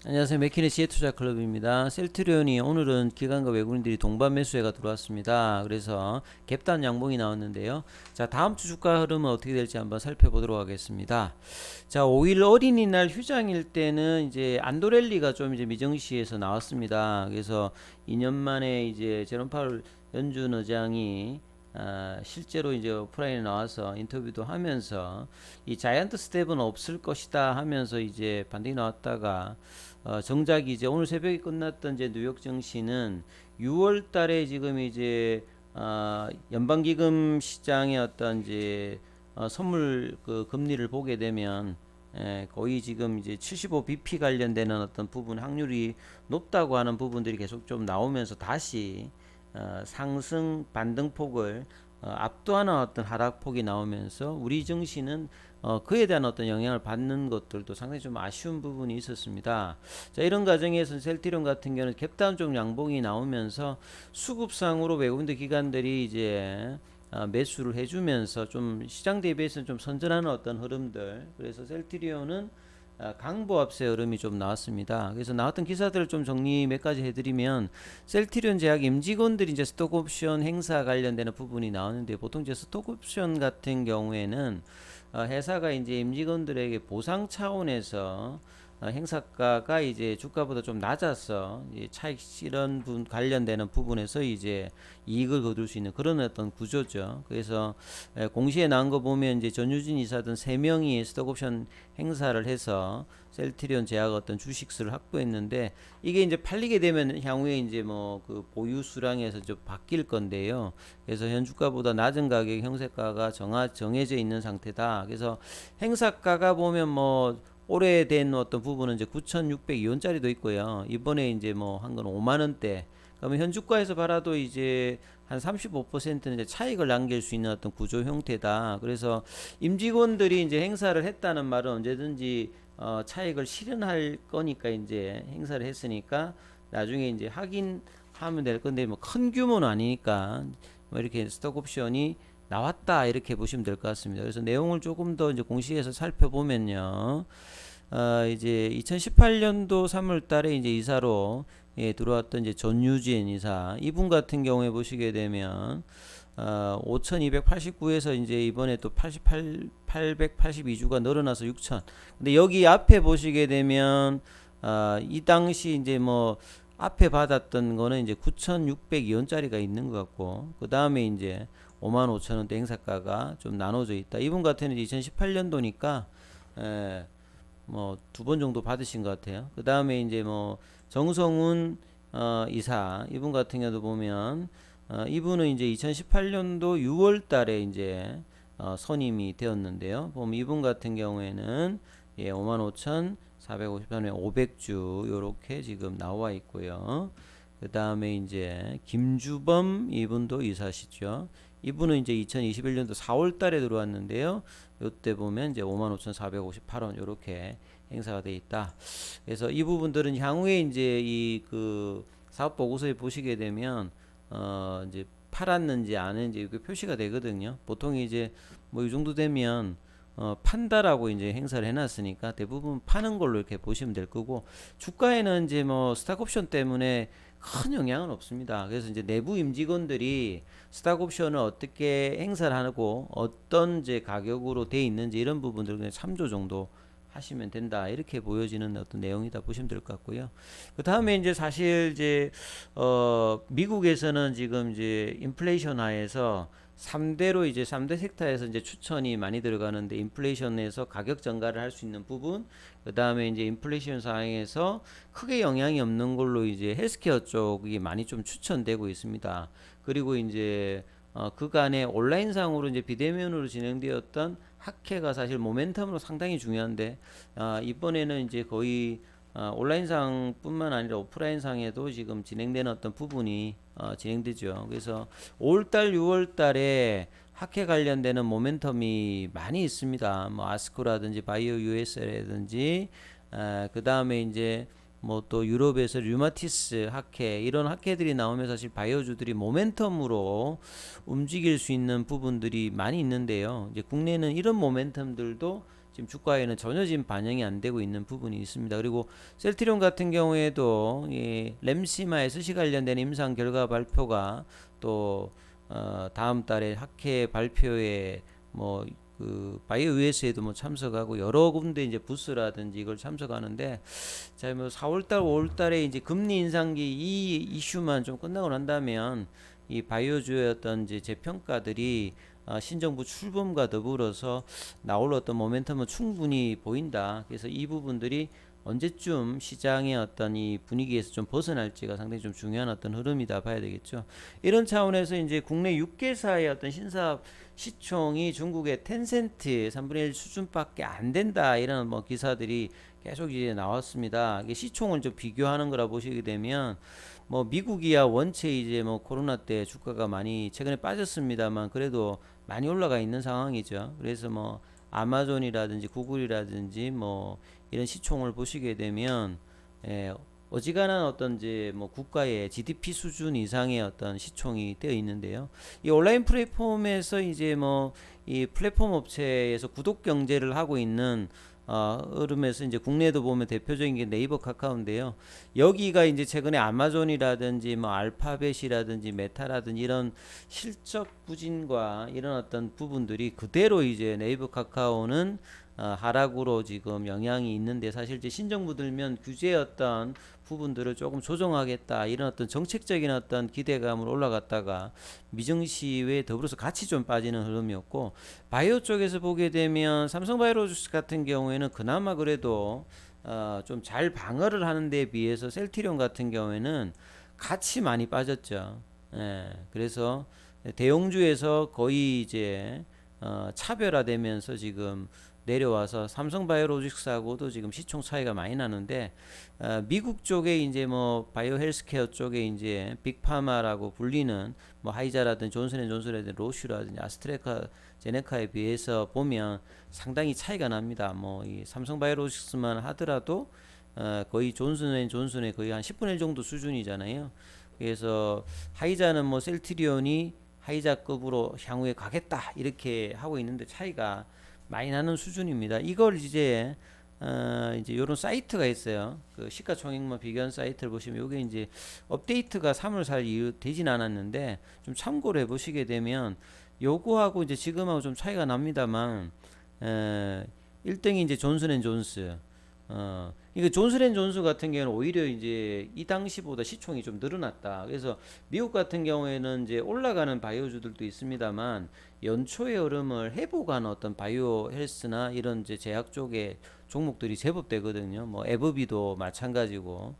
안녕하세요. 맥키네시의 투자클럽입니다. 셀트리온이 오늘은 기관과 외국인들이 동반 매수회가 들어왔습니다. 그래서 갭단 양봉이 나왔는데요. 자, 다음 주 주가 흐름은 어떻게 될지 한번 살펴보도록 하겠습니다. 자, 5일 어린이날 휴장일 때는 이제 안도렐리가 좀 이제 미정시에서 나왔습니다. 그래서 2년 만에 이제 제롬 파월 연준 의장이 실제로 이제 오프라인에 나와서 인터뷰도 하면서 이 자이언트 스텝은 없을 것이다 하면서 이제 반등이 나왔다가 정작 이제 오늘 새벽에 끝났던 이제 뉴욕 증시는 6월 달에 지금 이제 연방기금 시장의 어떤 이제 선물 그 금리를 보게 되면 거의 지금 이제 75bp 관련되는 어떤 부분 확률이 높다고 하는 부분들이 계속 좀 나오면서 다시 상승 반등폭을 압도하는 어떤 하락폭이 나오면서 우리 증시는 그에 대한 어떤 영향을 받는 것들도 상당히 좀 아쉬운 부분이 있었습니다. 자, 이런 과정에서 셀트리온 같은 경우는 갭다운 쪽 양봉이 나오면서 수급상으로 외국인들 기관들이 이제 매수를 해주면서 좀 시장 대비해서 좀 선전하는 어떤 흐름들. 그래서 셀트리온은 강보합세 흐름이 좀 나왔습니다. 그래서 나왔던 기사들을 좀 정리 몇 가지 해드리면 셀트리온 제약 임직원들이 이제 스톡옵션 행사 관련되는 부분이 나오는데 보통 이제 스톡옵션 같은 경우에는 회사가 이제 임직원들에게 보상 차원에서 행사가가 이제 주가보다 좀 낮아서 이제 차익 실현 관련되는 부분에서 이제 이익을 거둘 수 있는 그런 어떤 구조죠. 그래서 공시에 나온 거 보면 이제 전유진 이사든 세 명이 스톡옵션 행사를 해서 셀트리온 제약 어떤 주식수를 확보했는데 이게 이제 팔리게 되면 향후에 이제 뭐 그 보유 수량에서 좀 바뀔 건데요. 그래서 현 주가보다 낮은 가격 형세가가 정해져 있는 상태다. 그래서 행사가가 보면 뭐 오래된 어떤 부분은 이제 9,602원짜리도 있고요. 이번에 이제 뭐 한 건 5만 원대. 그러면 현주가에서 봐라도 이제 한 35%는 이제 차익을 남길 수 있는 어떤 구조 형태다. 그래서 임직원들이 이제 행사를 했다는 말은 언제든지 차익을 실현할 거니까 이제 행사를 했으니까 나중에 이제 확인하면 될 건데 뭐 큰 규모는 아니니까 뭐 이렇게 스톡 옵션이 나왔다 이렇게 보시면 될 것 같습니다. 그래서 내용을 조금 더 이제 공시에서 살펴보면요. 이제 2018년도 3월 달에 이제 이사로 들어왔던 이제 전유진 이사 이분 같은 경우에 보시게 되면 5,289에서 이제 이번에 또 882주가 늘어나서 6,000. 근데 여기 앞에 보시게 되면 이 당시 이제 뭐 앞에 받았던 거는 이제 9,602원짜리가 있는 것 같고 그 다음에 이제 55,000원대 행사가가 좀 나눠져 있다. 이분 같은 경우는 2018년도니까 뭐 두 번 정도 받으신 것 같아요. 그 다음에 이제 뭐 정성훈 이사 이분 같은 경우도 보면 이분은 이제 2018년도 6월 달에 이제 선임이 되었는데요. 보면 이분 같은 경우에는 55,450원에 500주 요렇게 지금 나와 있고요. 그 다음에 이제 김주범 이분도 이사시죠. 이분은 이제 2021년도 4월 달에 들어왔는데요. 요때 보면 이제 55,458원 요렇게 행사가 돼 있다. 그래서 이 부분들은 향후에 이제 이 그 사업 보고서에 보시게 되면 이제 팔았는지 안 했는지 이렇게 표시가 되거든요. 보통 이제 뭐 이 정도 되면 판다라고 이제 행사를 해놨으니까 대부분 파는 걸로 이렇게 보시면 될 거고 주가에는 이제 뭐 스탁 옵션 때문에 큰 영향은 없습니다. 그래서 이제 내부 임직원들이 스탁 옵션을 어떻게 행사를 하고 어떤 이제 가격으로 돼 있는지 이런 부분들 그냥 참조 정도 하시면 된다 이렇게 보여지는 어떤 내용이다 보시면 될 것 같고요. 그 다음에 이제 사실 이제 미국에서는 지금 이제 인플레이션 하에서 3대로 이제 3대 섹터에서 이제 추천이 많이 들어가는데 인플레이션에서 가격 전가를 할 수 있는 부분, 그 다음에 이제 인플레이션 상황에서 크게 영향이 없는 걸로 이제 헬스케어 쪽이 많이 좀 추천되고 있습니다. 그리고 이제 그간에 온라인상으로 이제 비대면으로 진행되었던 학회가 사실 모멘텀으로 상당히 중요한데 이번에는 이제 거의 온라인상뿐만 아니라 오프라인상에도 지금 진행되는 어떤 부분이 진행되죠. 그래서 5월달, 6월달에 학회 관련되는 모멘텀이 많이 있습니다. 뭐 아스코라든지 바이오 US라든지 그 다음에 이제 뭐 또 유럽에서 류마티스 학회 이런 학회들이 나오면 사실 바이오주들이 모멘텀으로 움직일 수 있는 부분들이 많이 있는데요. 이제 국내는 이런 모멘텀들도 지금 주가에는 전혀 지금 반영이 안 되고 있는 부분이 있습니다. 그리고 셀트리온 같은 경우에도 이 램시마 SC 관련된 임상 결과 발표가 또 다음 달에 학회 발표에 뭐 그 바이오 US에도 뭐 참석하고 여러 군데 이제 부스라든지 이걸 참석하는데, 자 뭐 4월달 5월달에 이제 금리 인상기 이 이슈만 좀 끝나고 난다면 이 바이오주의 어떤 이제 재평가들이 신정부 출범과 더불어서 나올 어떤 모멘텀은 충분히 보인다. 그래서 이 부분들이 언제쯤 시장의 어떤 이 분위기에서 좀 벗어날지가 상당히 좀 중요한 어떤 흐름이다 봐야 되겠죠. 이런 차원에서 이제 국내 6개사의 어떤 신사업 시총이 중국의 텐센트 3분의 1 수준밖에 안 된다, 이런 뭐 기사들이 계속 이제 나왔습니다. 이게 시총을 좀 비교하는 거라 보시게 되면 뭐 미국이야 원체 이제 뭐 코로나 때 주가가 많이 최근에 빠졌습니다만 그래도 많이 올라가 있는 상황이죠. 그래서 뭐 아마존이라든지 구글이라든지 뭐 이런 시총을 보시게 되면 어지간한 어떤 이제 뭐 국가의 GDP 수준 이상의 어떤 시총이 되어 있는데요. 이 온라인 플랫폼에서 이제 뭐 이 플랫폼 업체에서 구독 경제를 하고 있는 흐름에서 이제 국내에도 보면 대표적인 게 네이버 카카오인데요. 여기가 이제 최근에 아마존이라든지 뭐 알파벳이라든지 메타라든지 이런 실적 부진과 이런 어떤 부분들이 그대로 이제 네이버 카카오는 하락으로 지금 영향이 있는데, 사실 이제 신정부 들면 규제 어떤 부분들을 조금 조정하겠다 이런 어떤 정책적인 어떤 기대감으로 올라갔다가 미증시에 더불어서 같이 좀 빠지는 흐름이었고, 바이오 쪽에서 보게 되면 삼성바이오로직스 같은 경우에는 그나마 그래도 좀 잘 방어를 하는 데 비해서 셀트리온 같은 경우에는 같이 많이 빠졌죠. 그래서 대형주에서 거의 이제 차별화되면서 지금 내려와서 삼성바이오로직스하고도 지금 시총 차이가 많이 나는데, 미국 쪽에 이제 뭐 바이오 헬스케어 쪽에 이제 빅파마라고 불리는 뭐 하이자라든 존슨앤존슨이라든 로슈라든지 아스트라제네카에 비해서 보면 상당히 차이가 납니다. 뭐 이 삼성바이오로직스만 하더라도 거의 존슨앤존슨의 거의 한 10분의 1 정도 수준이잖아요. 그래서 하이자는 뭐 셀트리온이 하이자급으로 향후에 가겠다 이렇게 하고 있는데 차이가 많이 나는 수준입니다. 이걸 이제 요런 사이트가 있어요. 그 시가총액만 비교한 사이트를 보시면 요게 이제 업데이트가 3월 4일 이후 되진 않았는데 좀 참고를 해보시게 되면 요거하고 이제 지금하고 좀 차이가 납니다만 1등이 이제 존슨앤존스. 이거 존슨앤존슨 같은 경우는 오히려 이제 이 당시보다 시총이 좀 늘어났다. 그래서 미국 같은 경우에는 이제 올라가는 바이오주들도 있습니다만 연초의 흐름을 회복한 어떤 바이오 헬스나 이런 이제 제약 쪽의 종목들이 제법 되거든요. 뭐 에버비도 마찬가지고.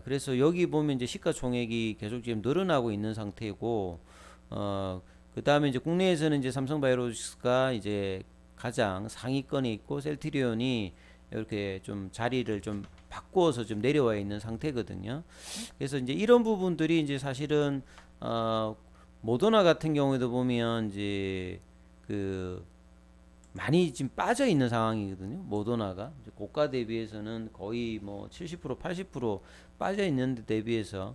그래서 여기 보면 이제 시가총액이 계속 지금 늘어나고 있는 상태고, 그 다음에 이제 국내에서는 이제 삼성바이오로직스가 이제 가장 상위권에 있고 셀트리온이 이렇게 좀 자리를 좀 바꾸어서 좀 내려와 있는 상태거든요. 그래서 이제 이런 부분들이 이제 사실은 모더나 같은 경우에도 보면 이제 그 많이 지금 빠져 있는 상황이거든요. 모더나가 이제 고가 대비해서는 거의 뭐 70% 80% 빠져 있는 데 대비해서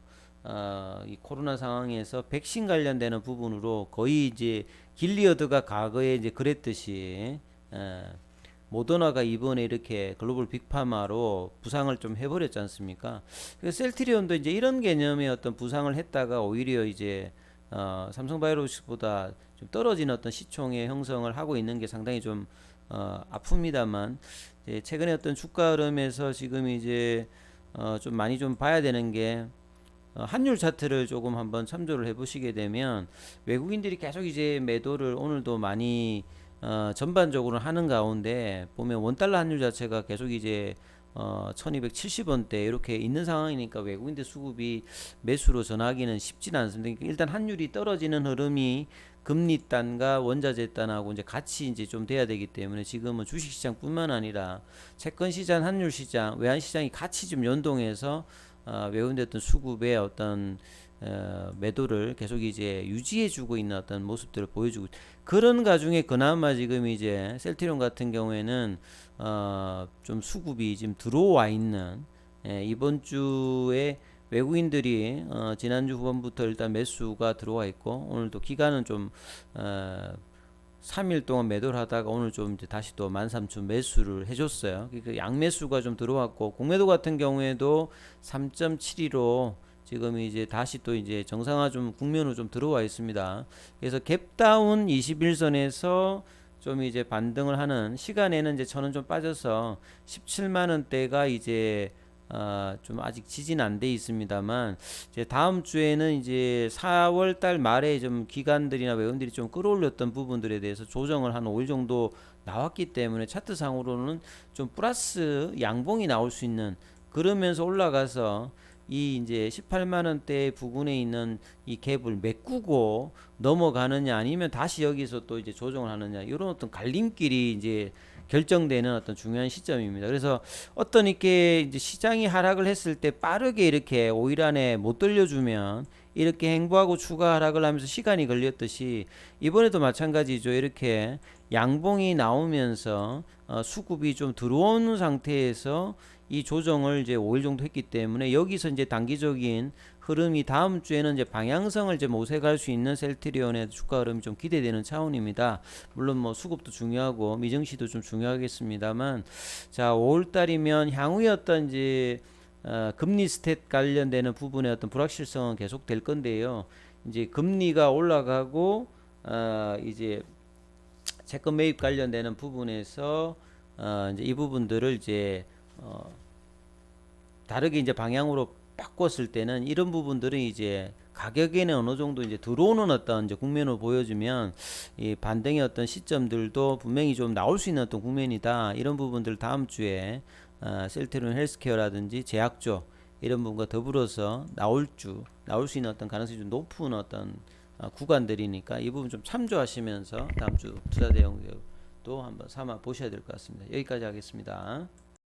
이 코로나 상황에서 백신 관련되는 부분으로 거의 이제 길리어드가 과거에 이제 그랬듯이 모더나가 이번에 이렇게 글로벌 빅파마로 부상을 좀 해버렸지 않습니까? 그래서 셀트리온도 이제 이런 개념의 어떤 부상을 했다가 오히려 이제 삼성바이오로직스보다 좀 떨어진 어떤 시총의 형성을 하고 있는 게 상당히 좀 아픕니다만, 이제 최근에 어떤 주가 흐름에서 지금 이제 좀 많이 좀 봐야 되는 게 환율 차트를 조금 한번 참조를 해보시게 되면 외국인들이 계속 이제 매도를 오늘도 많이 전반적으로 하는 가운데 보면 원달러 환율 자체가 계속 이제 1270원대 이렇게 있는 상황이니까 외국인들 수급이 매수로 전하기는 쉽지는 않습니다. 그러니까 일단 환율이 떨어지는 흐름이 금리단과 원자재단하고 이제 같이 이제 좀 돼야 되기 때문에 지금은 주식시장뿐만 아니라 채권시장, 환율시장, 외환시장이 같이 좀 연동해서 외국인들 어떤 수급의 어떤 매도를 계속 이제 유지해주고 있는 어떤 모습들을 보여주고, 그런 가중에 그나마 지금 이제 셀트리온 같은 경우에는 좀 수급이 지금 들어와 있는, 이번 주에 외국인들이 지난주 후반부터 일단 매수가 들어와 있고 오늘도 기간은 좀 3일 동안 매도를 하다가 오늘 좀 이제 다시 또 13,000 매수를 해줬어요. 그 양매수가 좀 들어왔고, 공매도 같은 경우에도 3.72로 지금 이제 다시 또 이제 정상화 좀 국면으로 좀 들어와 있습니다. 그래서 갭다운 21선에서 좀 이제 반등을 하는 시간에는 이제 저는 좀 빠져서 17만 원대가 이제 좀 아직 지진 안 돼 있습니다만, 이제 다음 주에는 이제 4월 달 말에 좀 기관들이나 외국인들이 좀 끌어올렸던 부분들에 대해서 조정을 한 5일 정도 나왔기 때문에 차트상으로는 좀 플러스 양봉이 나올 수 있는, 그러면서 올라가서 이 이제 18만 원대 부근에 있는 이 갭을 메꾸고 넘어가느냐, 아니면 다시 여기서 또 이제 조정을 하느냐, 이런 어떤 갈림길이 이제 결정되는 어떤 중요한 시점입니다. 그래서 어떤 이렇게 이제 시장이 하락을 했을 때 빠르게 이렇게 5일 안에 못 돌려주면 이렇게 행보하고 추가 하락을 하면서 시간이 걸렸듯이, 이번에도 마찬가지죠. 이렇게 양봉이 나오면서 수급이 좀 들어오는 상태에서 이 조정을 이제 5일 정도 했기 때문에, 여기서 이제 단기적인 흐름이 다음 주에는 이제 방향성을 이제 모색할 수 있는 셀트리온의 주가 흐름이 좀 기대되는 차원입니다. 물론 뭐 수급도 중요하고 미증시도 좀 중요하겠습니다만, 자 5월 달이면 향후에 어떤 이제 금리 스탯 관련되는 부분의 어떤 불확실성은 계속 될 건데요. 이제 금리가 올라가고 이제 채권 매입 관련되는 부분에서 이제 이 부분들을 이제 다르게 이제 방향으로 바꿨을 때는, 이런 부분들은 이제 가격에는 어느 정도 이제 들어오는 어떤 이제 국면을 보여주면 이 반등의 어떤 시점들도 분명히 좀 나올 수 있는 어떤 국면이다. 이런 부분들 다음 주에 셀트리온 헬스케어라든지 제약조 이런 부분과 더불어서 나올 수 있는 어떤 가능성이 좀 높은 어떤 구간들이니까, 이 부분 좀 참조하시면서 다음 주 투자 대응도 한번 삼아 보셔야 될 것 같습니다. 여기까지 하겠습니다.